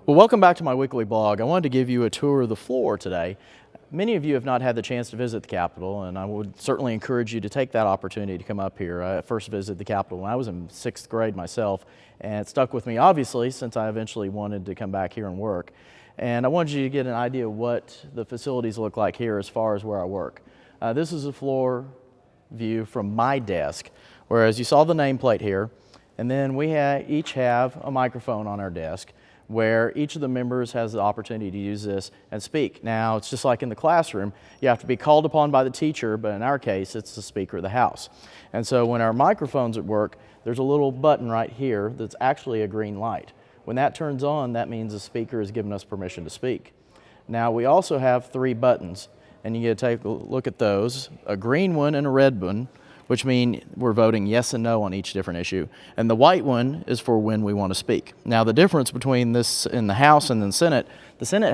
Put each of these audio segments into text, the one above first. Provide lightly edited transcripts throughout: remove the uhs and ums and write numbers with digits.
Well, welcome back to my weekly blog. I wanted to give you a tour of the floor today. Many of you have not had the chance to visit the Capitol, and I would certainly encourage you to take that opportunity to come up here. I first visited the Capitol when I was in 6th grade myself, and it stuck with me, obviously, since I eventually wanted to come back here and work. And I wanted you to get an idea of what the facilities look like here as far as where I work. This is a floor view from my desk, whereas you saw the nameplate here, and then we each have a microphone on our desk, where each of the members has the opportunity to use this and speak. Now, it's just like in the classroom. You have to be called upon by the teacher, but in our case, it's the Speaker of the House. And so when our microphone's at work, there's a little button right here that's actually a green light. When that turns on, that means the Speaker has given us permission to speak. Now, we also have 3 buttons, and you get to take a look at those, a green one and a red one, which mean we're voting yes and no on each different issue. And the white one is for when we want to speak. Now, the difference between this in the House and the Senate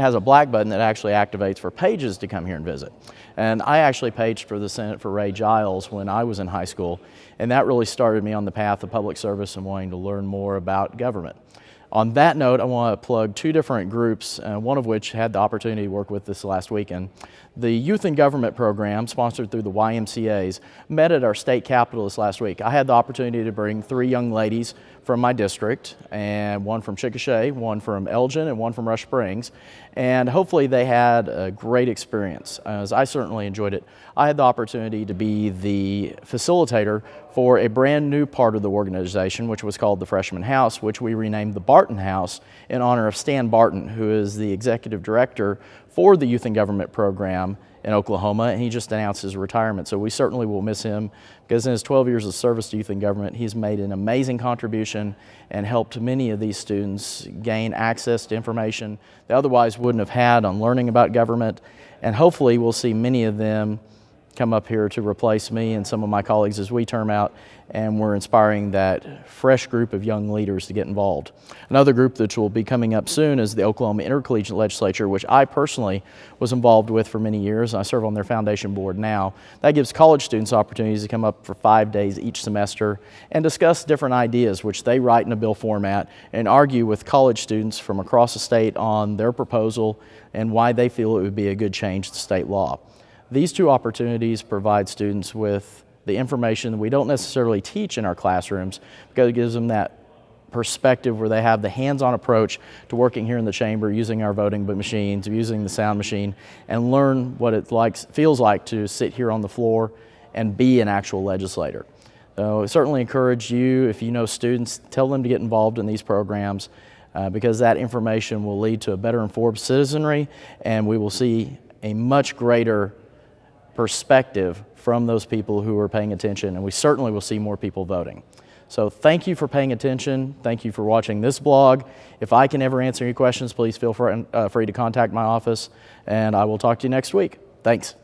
has a black button that actually activates for pages to come here and visit. And I actually paged for the Senate for Ray Giles when I was in high school, and that really started me on the path of public service and wanting to learn more about government. On that note, I want to plug 2 different groups, one of which had the opportunity to work with this last weekend. The Youth in Government program, sponsored through the YMCAs, met at our state capitol this last week. I had the opportunity to bring 3 young ladies from my district, and one from Chickasha, one from Elgin, and one from Rush Springs. And hopefully they had a great experience, as I certainly enjoyed it. I had the opportunity to be the facilitator for a brand new part of the organization, which was called the Freshman House, which we renamed the Barton House in honor of Stan Barton, who is the executive director for the Youth in Government program in Oklahoma, and he just announced his retirement. So we certainly will miss him, because in his 12 years of service to Youth in Government, he's made an amazing contribution and helped many of these students gain access to information they otherwise wouldn't have had on learning about government. And hopefully we'll see many of them come up here to replace me and some of my colleagues as we term out, and we're inspiring that fresh group of young leaders to get involved. Another group that will be coming up soon is the Oklahoma Intercollegiate Legislature, which I personally was involved with for many years. I serve on their foundation board now. That gives college students opportunities to come up for 5 days each semester and discuss different ideas, which they write in a bill format and argue with college students from across the state on their proposal and why they feel it would be a good change to state law. These 2 opportunities provide students with the information that we don't necessarily teach in our classrooms, because it gives them that perspective where they have the hands-on approach to working here in the chamber, using our voting machines, using the sound machine, and learn what it feels like to sit here on the floor and be an actual legislator. So I certainly encourage you, if you know students, tell them to get involved in these programs, because that information will lead to a better informed citizenry, and we will see a much greater perspective from those people who are paying attention, and we certainly will see more people voting. So thank you for paying attention. Thank you for watching this blog. If I can ever answer any questions, please feel free to contact my office, and I will talk to you next week. Thanks.